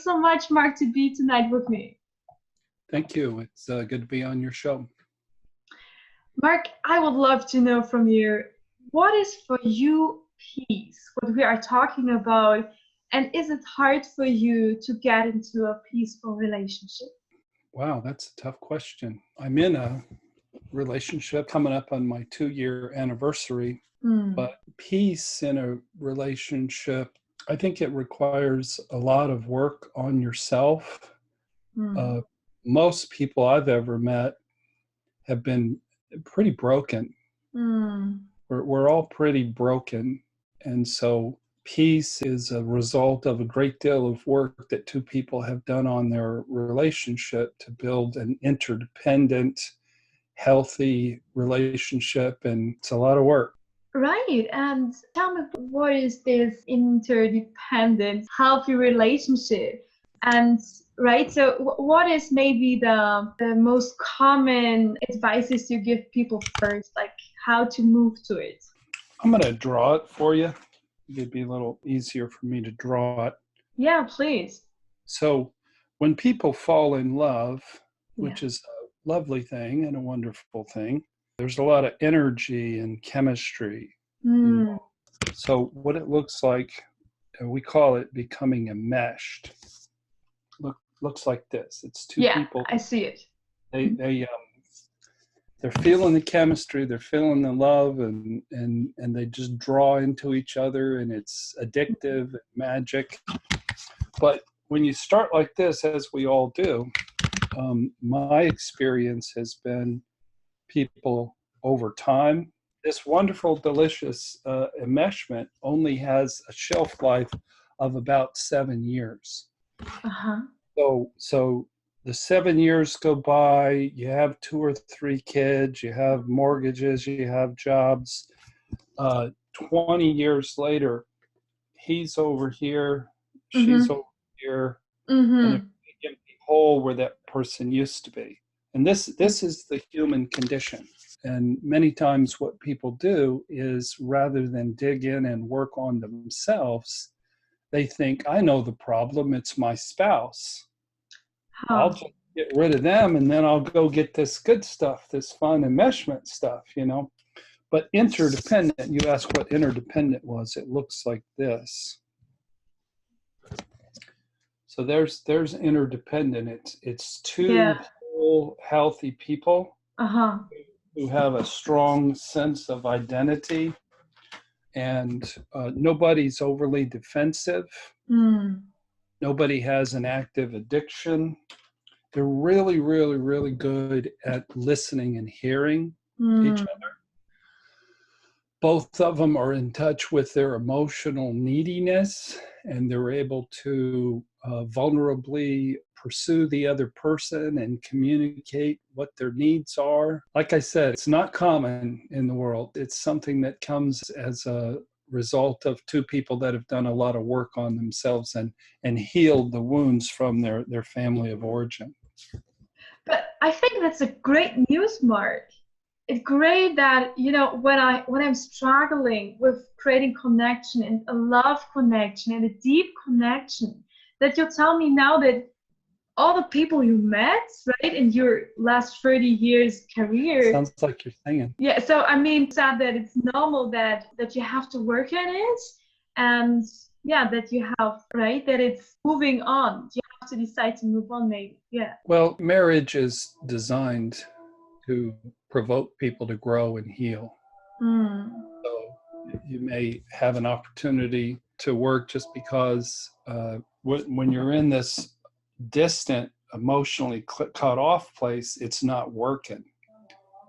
So much, Mark, to be tonight with me. Thank you. It's good to be on your show. Mark, I would love to know from you, what is for you peace, what we are talking about, and is it hard for you to get into a peaceful relationship? Wow, that's a tough question. I'm in a relationship coming up on my 2-year anniversary, but peace in a relationship, I think it requires a lot of work on yourself. Most people I've ever met have been pretty broken. We're all pretty broken. And so peace is a result of a great deal of work that two people have done on their relationship to build an interdependent, healthy relationship. And it's a lot of work. Right. And tell me, what is this interdependent, healthy relationship? And right, so what is maybe the most common advices you give people first, like how to move to it? I'm going to draw it for you. It'd be a little easier for me to draw it. Yeah, please. So when people fall in love, which is a lovely thing and a wonderful thing, there's a lot of energy and chemistry involved. So what it looks like, we call it becoming enmeshed. Looks like this. It's two people. I see it. They're feeling the chemistry, they're feeling the love, and they just draw into each other, and it's addictive, magic. But when you start like this, as we all do, my experience has been people over time. This wonderful, delicious enmeshment only has a shelf life of about 7 years. So the 7 years go by, you have 2 or 3 kids, you have mortgages, you have jobs. 20 years later, he's over here, she's over here, and a big empty hole where that person used to be. And this is the human condition. And many times what people do is, rather than dig in and work on themselves, they think, I know the problem, it's my spouse. I'll just get rid of them, and then I'll go get this good stuff, this fun enmeshment stuff, But interdependent, you ask what interdependent was, it looks like this. So there's interdependent. It's two whole, healthy people who have a strong sense of identity, and nobody's overly defensive. Nobody has an active addiction. They're really, really, really good at listening and hearing each other. Both of them are in touch with their emotional neediness, and they're able to vulnerably pursue the other person and communicate what their needs are. Like I said, it's not common in the world. It's something that comes as a result of two people that have done a lot of work on themselves and healed the wounds from their family of origin. But I think that's a great news, Mark. It's great that, when I'm struggling with creating connection and a love connection and a deep connection, that you tell me now that all the people you met, right, in your last 30 years career. Sounds like you're singing. Yeah, so sad that it's normal that you have to work at it, and that you have, right, that it's moving on. You have to decide to move on, maybe. Yeah. Well, marriage is designed to provoke people to grow and heal. So you may have an opportunity to work just because when you're in this distant, emotionally cut off place, it's not working.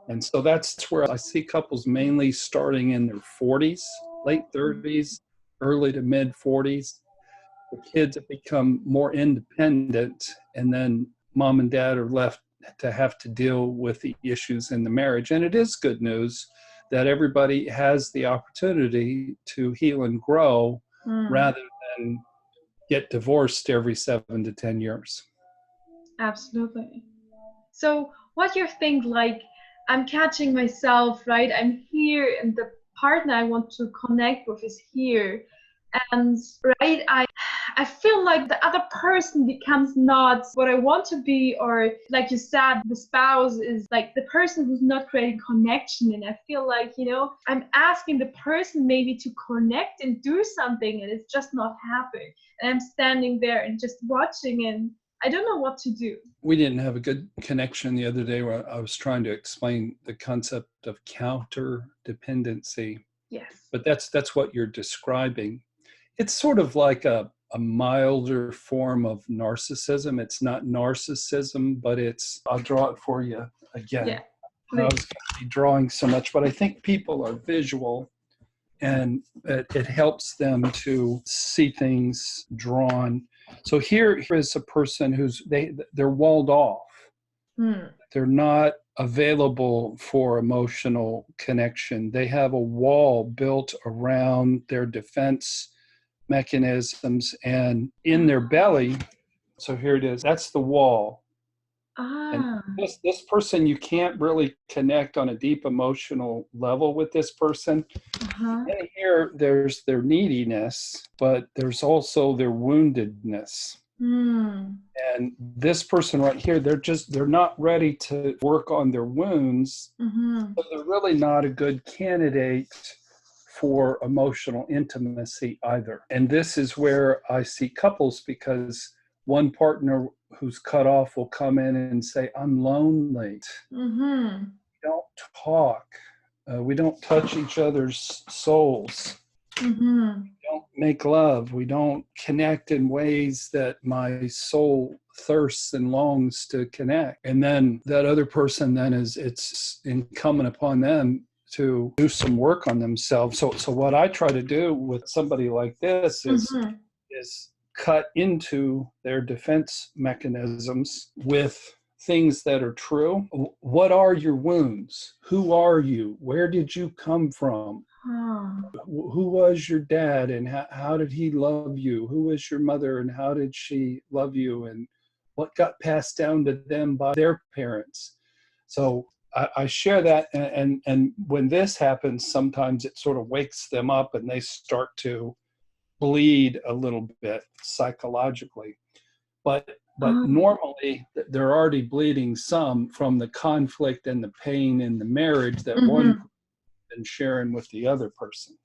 And so that's where I see couples mainly starting in their 40s, late 30s, early to mid 40s. The kids have become more independent, and then mom and dad are left to have to deal with the issues in the marriage. And it is good news that everybody has the opportunity to heal and grow rather than get divorced every 7 to 10 years. Absolutely. So what you think, like, I'm catching myself, right? I'm here, and the partner I want to connect with is here. And right, I feel like the other person becomes not what I want to be, or like you said, the spouse is like the person who's not creating connection. And I feel like, I'm asking the person maybe to connect and do something, and it's just not happening. And I'm standing there and just watching, and I don't know what to do. We didn't have a good connection the other day where I was trying to explain the concept of counterdependency. Yes. But that's what you're describing. It's sort of like a milder form of narcissism. It's not narcissism, but I'll draw it for you again. Yeah, I was going to be drawing so much, but I think people are visual, and it helps them to see things drawn. So here is a person they're walled off. They're not available for emotional connection. They have a wall built around their defense mechanisms and in their belly. So here it is. That's the wall. And this person, you can't really connect on a deep emotional level with this person. And here, there's their neediness, but there's also their woundedness. And this person right here, they're not ready to work on their wounds. So they're really not a good candidate for emotional intimacy either. And this is where I see couples, because one partner who's cut off will come in and say, I'm lonely. We don't talk. We don't touch each other's souls. We don't make love. We don't connect in ways that my soul thirsts and longs to connect. And then that other person, it's incumbent upon them to do some work on themselves. So what I try to do with somebody like this is cut into their defense mechanisms with things that are true. What are your wounds? Who are you? Where did you come from? Who was your dad, and how did he love you? Who was your mother, and how did she love you? And what got passed down to them by their parents? So I share that, and when this happens, sometimes it sort of wakes them up and they start to bleed a little bit psychologically. But normally they're already bleeding some from the conflict and the pain in the marriage that one person has been sharing with the other person.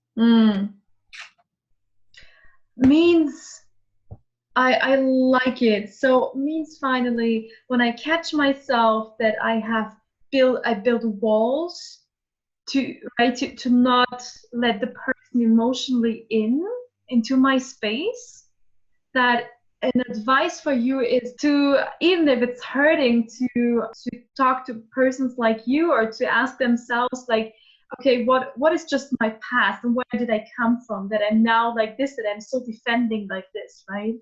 Means I like it. So means finally, when I catch myself that I build walls to not let the person emotionally into my space, that an advice for you is to, even if it's hurting, to talk to persons like you, or to ask themselves like, okay, what is just my past, and where did I come from that I'm now like this, that I'm still defending like this, right?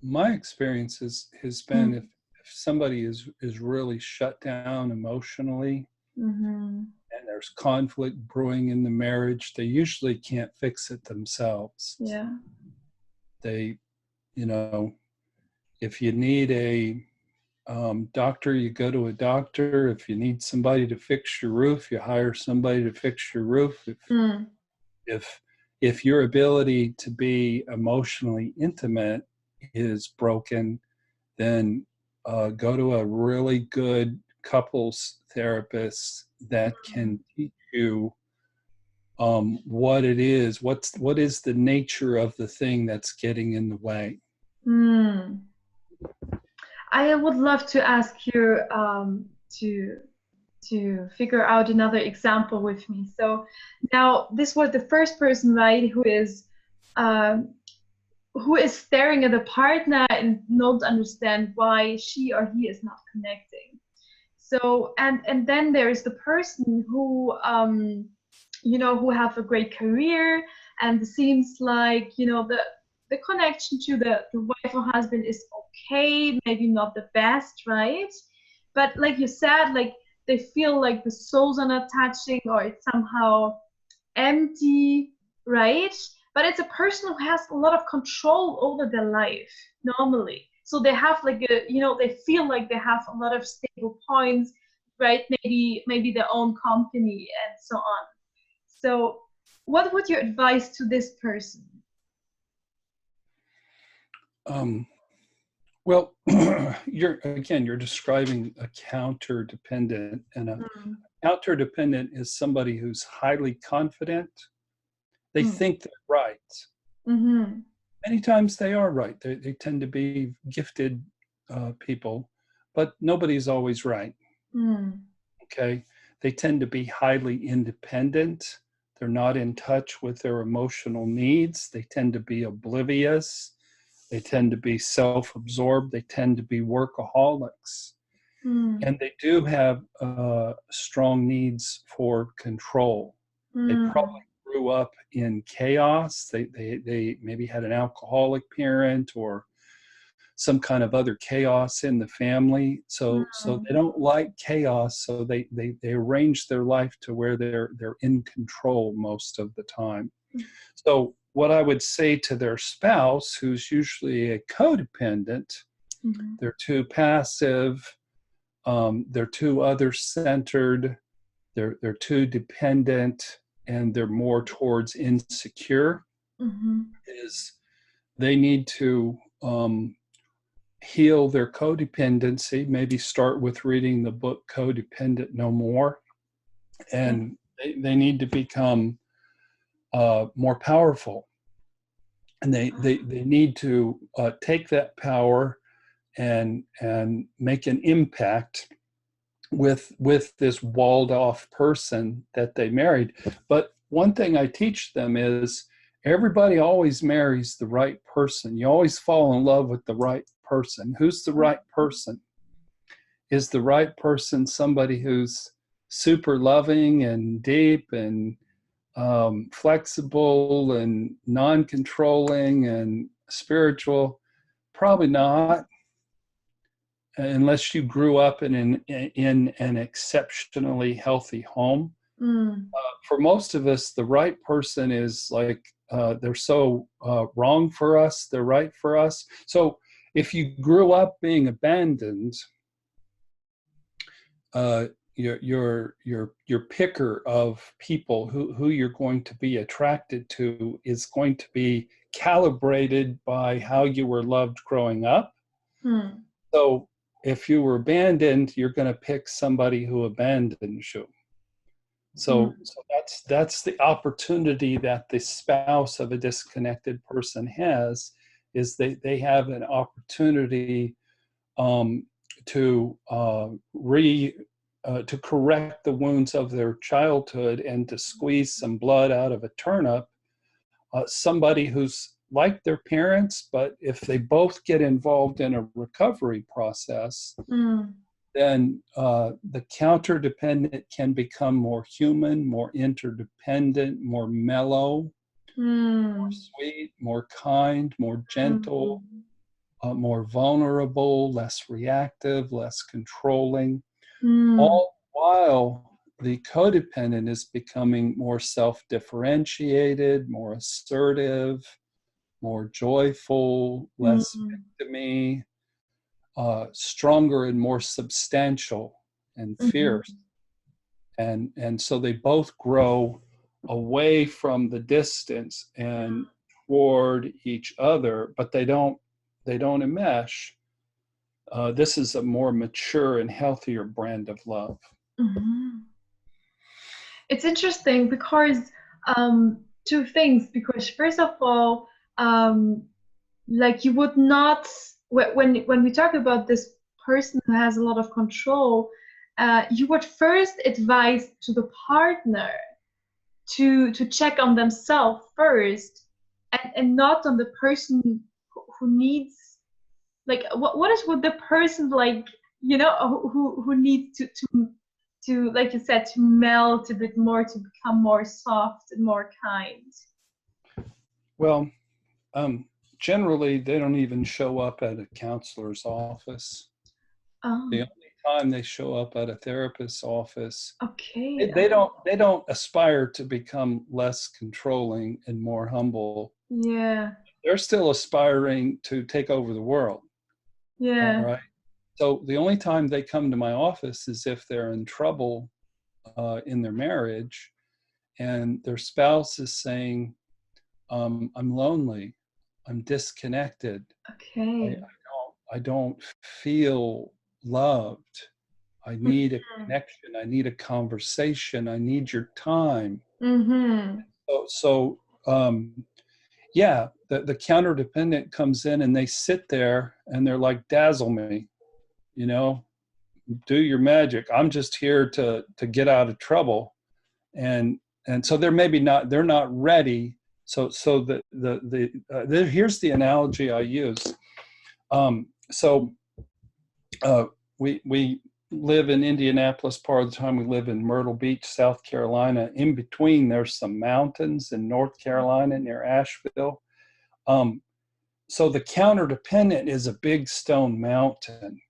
My experience has been if somebody is really shut down emotionally, and there's conflict brewing in the marriage, they usually can't fix it themselves. Yeah. They, if you need a doctor, you go to a doctor. If you need somebody to fix your roof, you hire somebody to fix your roof. If your ability to be emotionally intimate is broken, then go to a really good couples therapist that can teach you what it is, what is the nature of the thing that's getting in the way. I would love to ask you to figure out another example with me. So now this was the first person, right, who is staring at a partner and not understand why she or he is not connecting. So and then there is the person who who have a great career, and it seems like the connection to the wife or husband is okay, maybe not the best, right? But like you said, like they feel like the souls are not touching, or it's somehow empty, right? But it's a person who has a lot of control over their life normally. So they have like they feel like they have a lot of stable points, right? Maybe their own company and so on. So what would you advise to this person? Well, you're describing a counter-dependent, and a counter-dependent is somebody who's highly confident. They think they're right. Many times they are right. They tend to be gifted people, but nobody's always right. Okay. They tend to be highly independent. They're not in touch with their emotional needs. They tend to be oblivious. They tend to be self-absorbed. They tend to be workaholics. And they do have strong needs for control. They probably grew up in chaos. They maybe had an alcoholic parent or some kind of other chaos in the family. So they don't like chaos. So they arrange their life to where they're in control most of the time. So what I would say to their spouse, who's usually a codependent, they're too passive, they're too other-centered, they're too dependent, and they're more towards insecure, is they need to heal their codependency, maybe start with reading the book Codependent No More, and they need to become more powerful. And they need to take that power and make an impact with this walled off person that they married. But one thing I teach them is everybody always marries the right person. You always fall in love with the right person. Who's the right person? Is the right person somebody who's super loving and deep and flexible and non-controlling and spiritual? Probably not, unless you grew up in an exceptionally healthy home. For most of us, the right person is like they're so wrong for us, they're right for us. So if you grew up being abandoned, your picker of people who you're going to be attracted to is going to be calibrated by how you were loved growing up. So if you were abandoned, you're going to pick somebody who abandons you. So that's the opportunity that the spouse of a disconnected person has, is they have an opportunity to correct the wounds of their childhood and to squeeze some blood out of a turnip. Somebody who's like their parents, but if they both get involved in a recovery process, then the counter-dependent can become more human, more interdependent, more mellow, more sweet, more kind, more gentle, more vulnerable, less reactive, less controlling. All while the codependent is becoming more self-differentiated, more assertive, more joyful, less victim-y, stronger and more substantial and fierce. And so they both grow away from the distance and toward each other, but they don't enmesh. This is a more mature and healthier brand of love. It's interesting because two things. Because first of all, like you would not, when we talk about this person who has a lot of control, you would first advise to the partner to check on themselves first, and not on the person who needs, like what is with the person, like, you know, who needs to, like you said, to melt a bit more, to become more soft and more kind. Well, generally they don't even show up at a counselor's office. The only time they show up at a therapist's office, they don't aspire to become less controlling and more humble. They're still aspiring to take over the world. All right. So the only time they come to my office is if they're in trouble in their marriage, and their spouse is saying, I'm lonely, I'm disconnected, Okay. I don't feel loved, I need a connection, I need a conversation, I need your time. Mm-hmm. So yeah, the counter-dependent comes in and they sit there and they're like, dazzle me, you know, do your magic. I'm just here to get out of trouble. And so they're not ready. So here's the analogy I use. So we live in Indianapolis part of the time. We live in Myrtle Beach, South Carolina. In between, there's some mountains in North Carolina near Asheville. So the counter-dependent is a big stone mountain.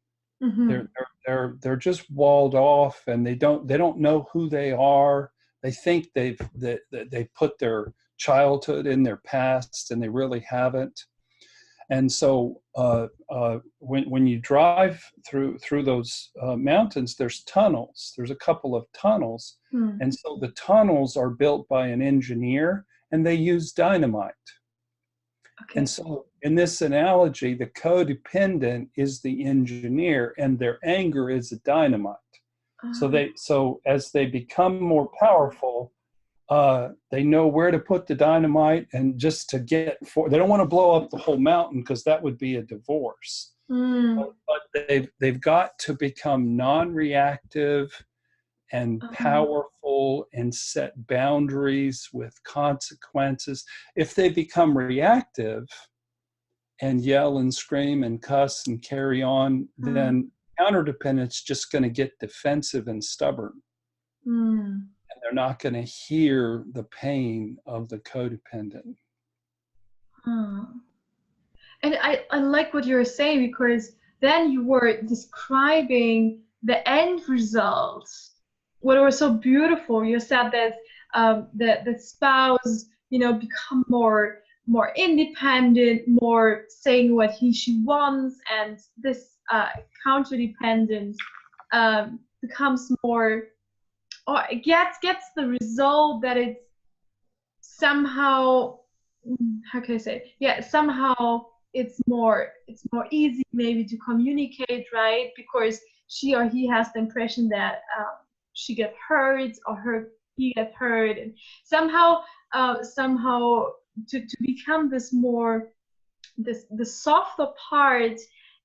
Mm-hmm. They're just walled off, and they don't know who they are. They think they put their childhood in their past, and they really haven't. And so when you drive through those mountains, there's tunnels. There's a couple of tunnels, and so the tunnels are built by an engineer, and they use dynamite. Okay. And so in this analogy, the codependent is the engineer, and their anger is the dynamite. So as they become more powerful, they know where to put the dynamite, and just to they don't want to blow up the whole mountain, because that would be a divorce. But they've got to become non-reactive and powerful and set boundaries with consequences. If they become reactive and yell and scream and cuss and carry on, then counterdependent's just going to get defensive and stubborn. And they're not going to hear the pain of the codependent. And I like what you were saying, because then you were describing the end result, what was so beautiful. You said that the spouse, become more independent, more saying what she wants, and this counterdependent becomes more, or gets the result that it's somehow, how can I say? Yeah, somehow it's more easy maybe to communicate, right? Because she or he has the impression that she get hurt, or he get hurt, and somehow to become this more, the softer part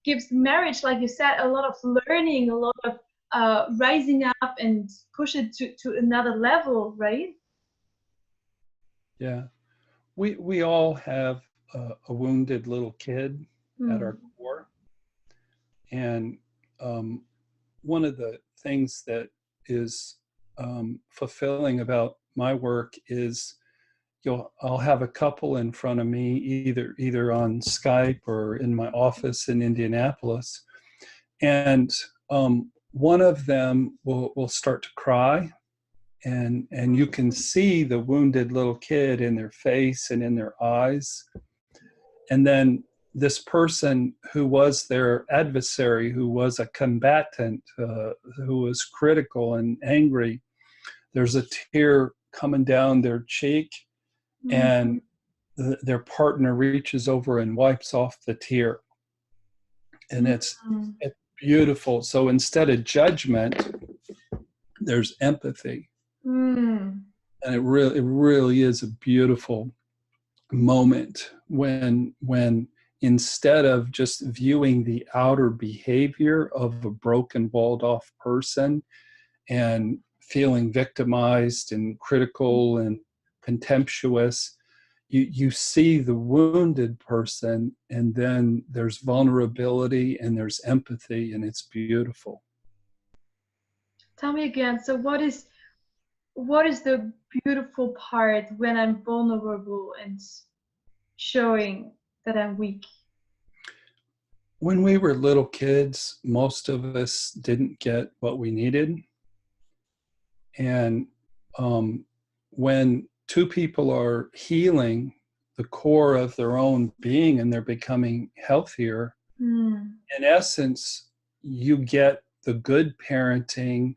gives marriage, like you said, a lot of learning, a lot of rising up and push it to another level, right? Yeah, we all have a wounded little kid at our core, and one of the things that is fulfilling about my work is I'll have a couple in front of me, either on Skype or in my office in Indianapolis, and one of them will start to cry, and you can see the wounded little kid in their face and in their eyes. And then this person who was their adversary, who was a combatant, who was critical and angry, there's a tear coming down their cheek, and their partner reaches over and wipes off the tear. And it's beautiful. So instead of judgment, there's empathy. And it really is a beautiful moment when instead of just viewing the outer behavior of a broken, walled off person and feeling victimized and critical and contemptuous, you see the wounded person, and then there's vulnerability and there's empathy, and it's beautiful. Tell me again, so what is the beautiful part when I'm vulnerable and showing that I'm weak? When we were little kids, most of us didn't get what we needed. And when two people are healing the core of their own being and they're becoming healthier, in essence, you get the good parenting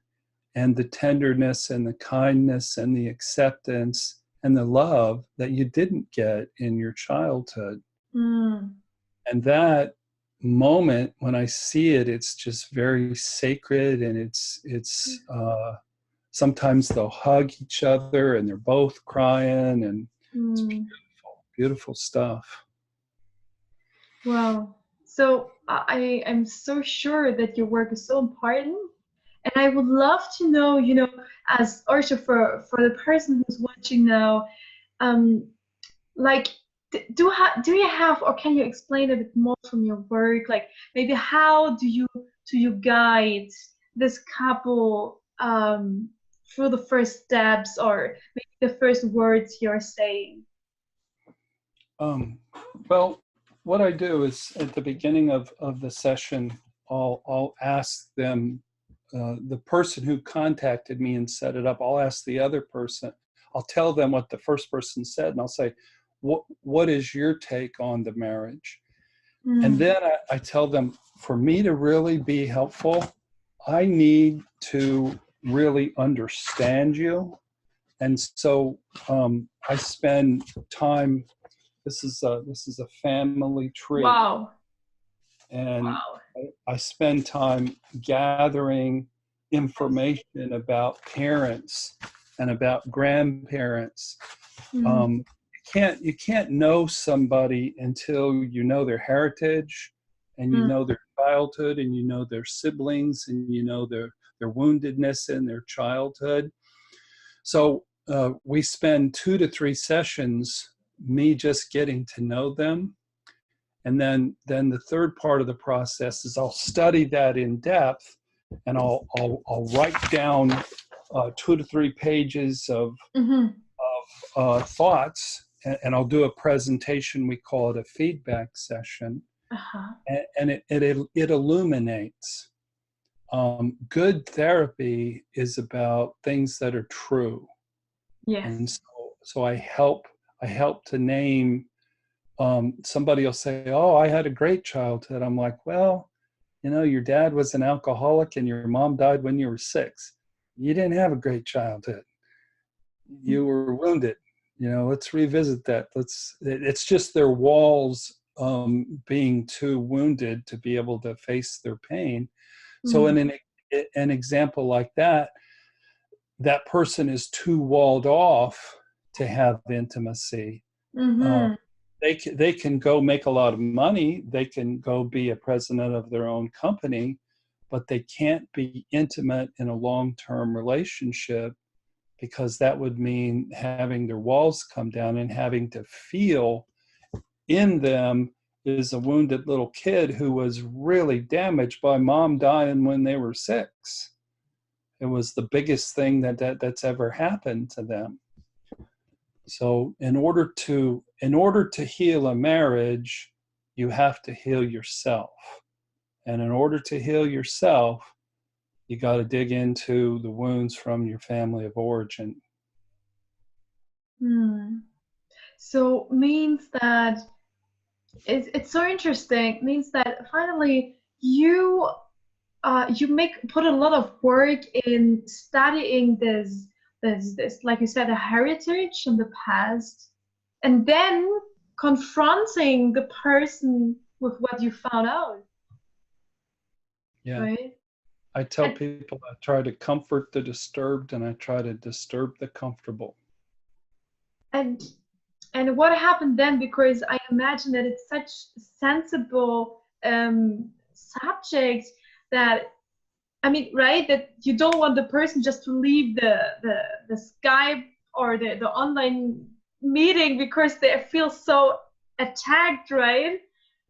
and the tenderness and the kindness and the acceptance and the love that you didn't get in your childhood. Mm. And that moment, when I see it, it's just very sacred, and it's sometimes they'll hug each other and they're both crying, and it's beautiful, beautiful stuff. Wow. So I am so sure that your work is so important. And I would love to know, as also for the person who's watching now, like, do you have, or can you explain a bit more from your work? Like, maybe how do you guide this couple through the first steps, or maybe the first words you're saying? Well, what I do is at the beginning of the session, I'll ask them, the person who contacted me and set it up, I'll ask the other person, I'll tell them what the first person said, and I'll say, what is your take on the marriage? And then I tell them, for me to really be helpful, I need to really understand you. And so I spend time, this is a family tree. Wow. And Wow. I spend time gathering information about parents and about grandparents. You can't know somebody until you know their heritage, and you know their childhood, and you know their siblings, and you know their woundedness in their childhood. So we spend 2 to 3 sessions, me just getting to know them. And then the third part of the process is I'll study that in depth, and I'll write down 2 to 3 pages of thoughts, and I'll do a presentation. We call it a feedback session, and it illuminates. Good therapy is about things that are true. Yes. And so I help to name. Somebody will say, "Oh, I had a great childhood." I'm like, "Well, your dad was an alcoholic and your mom died when you were 6. You didn't have a great childhood. You were wounded. Let's revisit that. It's just their walls being too wounded to be able to face their pain." So in an example like that, that person is too walled off to have intimacy. They can go make a lot of money. They can go be a president of their own company, but they can't be intimate in a long-term relationship, because that would mean having their walls come down and having to feel in them is a wounded little kid who was really damaged by mom dying when they were 6. It was the biggest thing that's ever happened to them. So in order to heal a marriage, you have to heal yourself. And in order to heal yourself, you got to dig into the wounds from your family of origin. So means that it's so interesting. Means that finally you put a lot of work in studying this like you said, a heritage in the past, and then confronting the person with what you found out. Yeah. Right? I tell people I try to comfort the disturbed, and I try to disturb the comfortable. And what happened then? Because I imagine that it's such sensible subject that, I mean, right, that you don't want the person just to leave the Skype or the online meeting because they feel so attacked, right?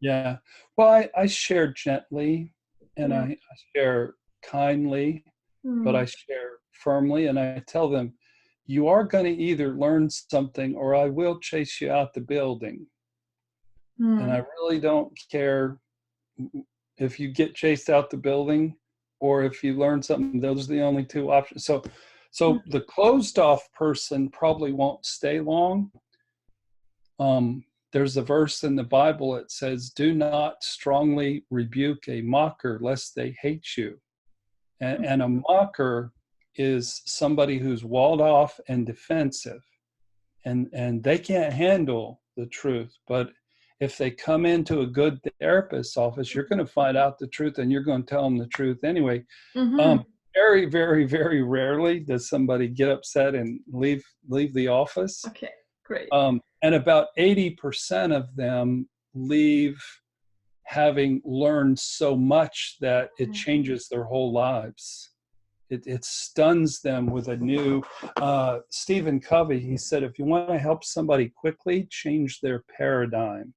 Yeah. Well, I share gently, and I share kindly, but I share firmly, and I tell them, you are going to either learn something or I will chase you out the building. And I really don't care if you get chased out the building or if you learn something. Those are the only 2 options. So the closed off person probably won't stay long. There's a verse in the Bible that says, "Do not strongly rebuke a mocker lest they hate you." And a mocker is somebody who's walled off and defensive, and they can't handle the truth. But if they come into a good therapist's office, you're going to find out the truth, and you're going to tell them the truth anyway. Mm-hmm. Very, very, very rarely does somebody get upset and leave the office. Okay, great. And about 80% of them leave having learned so much that it changes their whole lives. It stuns them with a new, Stephen Covey, he said, if you want to help somebody quickly, change their paradigm.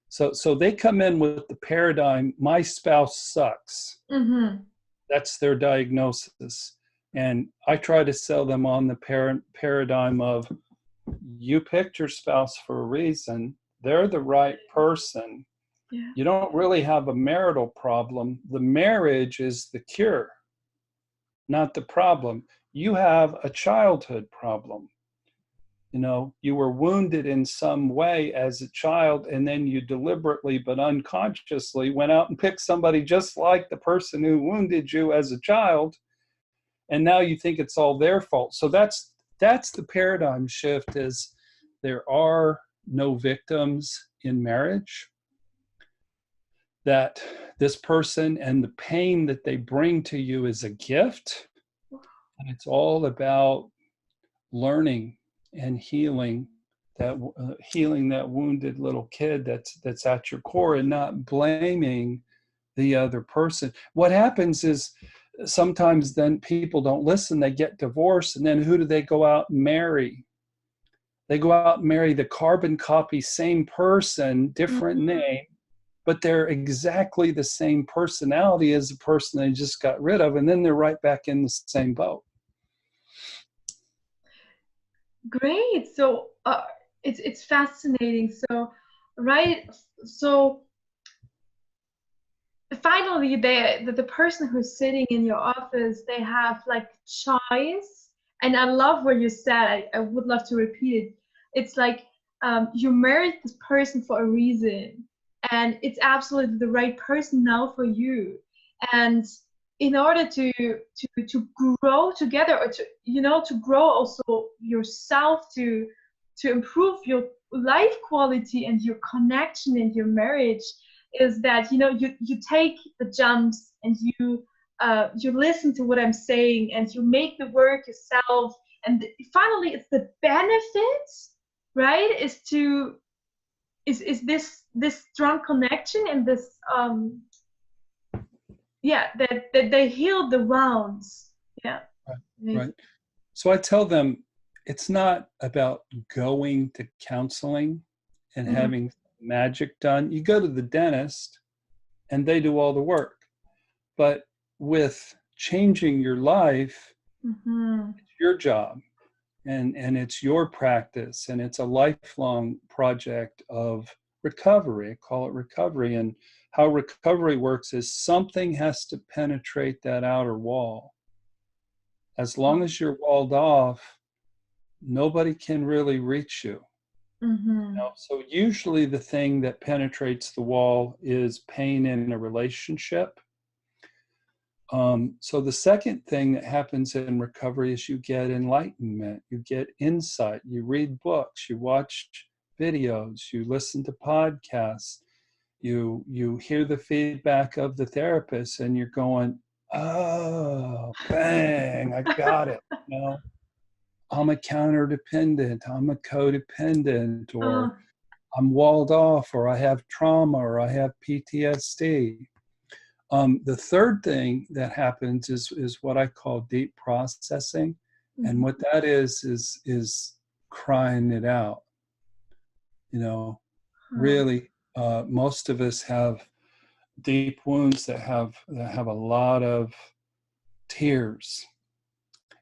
So they come in with the paradigm, my spouse sucks. Mm-hmm. That's their diagnosis. And I try to sell them on the paradigm of, you picked your spouse for a reason. They're the right person. Yeah. You don't really have a marital problem. The marriage is the cure, not the problem. You have a childhood problem. You know, you were wounded in some way as a child, and then you deliberately but unconsciously went out and picked somebody just like the person who wounded you as a child, and now you think it's all their fault. So that's the paradigm shift, is there are no victims in marriage, that this person and the pain that they bring to you is a gift, and it's all about learning and healing that wounded little kid that's at your core, and not blaming the other person. What happens is sometimes then people don't listen, they get divorced, and then who do they go out and marry? They go out and marry the carbon copy, same person, different name, but they're exactly the same personality as the person they just got rid of, and then they're right back in the same boat. Great. So it's fascinating. So, right. So finally, the person who's sitting in your office, they have like choice. And I love what you said. I would love to repeat it. It's like you married this person for a reason, and it's absolutely the right person now for you. And in order to grow together, or to grow also yourself, to improve your life quality and your connection in your marriage, is that you take the jumps, and you listen to what I'm saying, and you make the work yourself, and finally it's the benefits, right, is this strong connection, and this that they heal the wounds. Yeah. Right. So I tell them, it's not about going to counseling and having magic done. You go to the dentist and they do all the work. But with changing your life, it's your job, and it's your practice, and it's a lifelong project of recovery. I call it recovery. And how recovery works is something has to penetrate that outer wall. As long as you're walled off, nobody can really reach you. So usually the thing that penetrates the wall is pain in a relationship. So the second thing that happens in recovery is you get enlightenment, you get insight, you read books, you watch videos, you listen to podcasts, you hear the feedback of the therapist, and you're going, oh, bang, I got it. I'm a counterdependent, I'm a codependent, or I'm walled off, or I have trauma, or I have PTSD. The third thing that happens is what I call deep processing. And what that is crying it out. Really, most of us have deep wounds that have a lot of tears.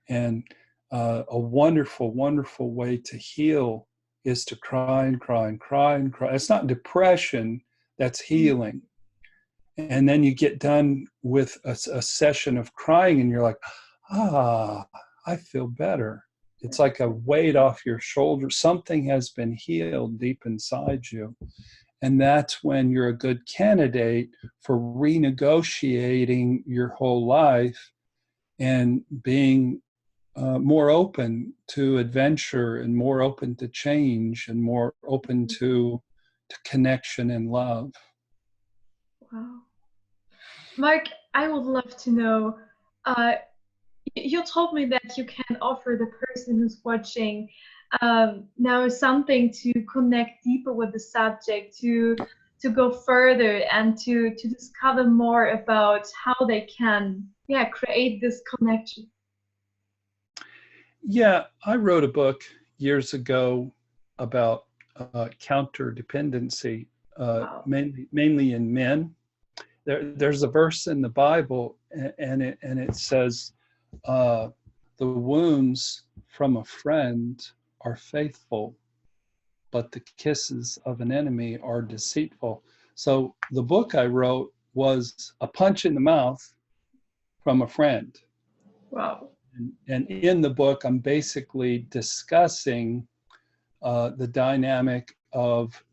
And a wonderful, wonderful way to heal is to cry and cry and cry and cry. It's not depression, that's healing. And then you get done with a session of crying, and you're like, I feel better. It's like a weight off your shoulder. Something has been healed deep inside you. And that's when you're a good candidate for renegotiating your whole life and being more open to adventure and more open to change and more open to connection and love. Wow. Mark, I would love to know, you told me that you can offer the person who's watching now something to connect deeper with the subject, to go further and to discover more about how they can, create this connection. Yeah, I wrote a book years ago about counterdependency, Wow. mainly in men. There's a verse in the Bible, and it says, the wounds from a friend are faithful, but the kisses of an enemy are deceitful. So the book I wrote was a punch in the mouth from a friend. Wow. And in the book, I'm basically discussing the dynamic of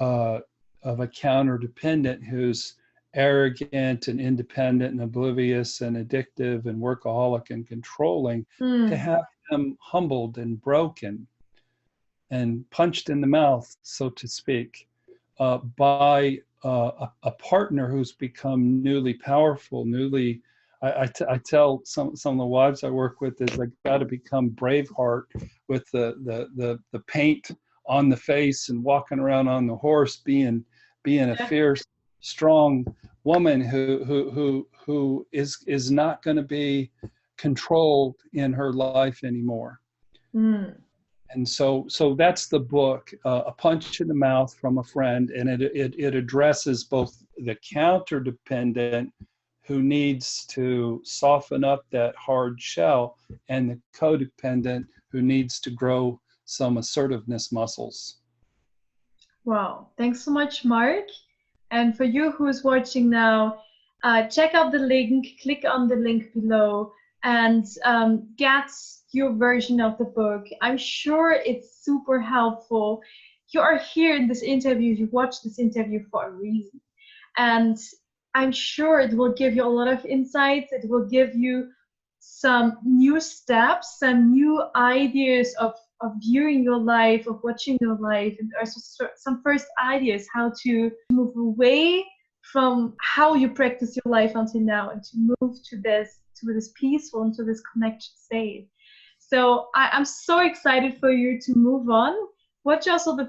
a counterdependent who's arrogant and independent and oblivious and addictive and workaholic and controlling, to have him humbled and broken and punched in the mouth, so to speak, by a partner who's become newly powerful, newly. I tell some of the wives I work with is like got to become Braveheart with the paint on the face and walking around on the horse, being a fierce, strong woman who is not going to be controlled in her life anymore. And so that's the book, A Punch in the Mouth from a Friend, and it addresses both the counter-dependent who needs to soften up that hard shell and the codependent who needs to grow some assertiveness muscles. Wow, thanks so much, Mark. And for you who's watching now, check out the link, click on the link below, and get your version of the book. I'm sure it's super helpful. You are here in this interview, you watched this interview for a reason. And I'm sure it will give you a lot of insights. It will give you some new steps, some new ideas of viewing your life, of watching your life, and also some first ideas how to move away from how you practice your life until now and to move to this peaceful and to this connection state. So I'm so excited for you to move on. Watch also the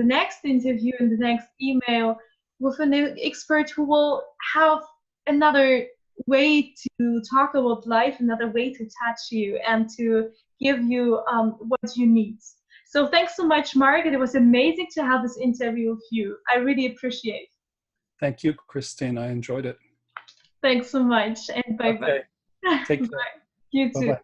next interview and the next email with an expert who will have another way to talk about life, another way to touch you and to give you what you need. So thanks so much, Mark. It was amazing to have this interview with you. I really appreciate it. Thank you, Christine. I enjoyed it. Thanks so much, and bye-bye. Okay. Take care. Bye. You too. Bye-bye.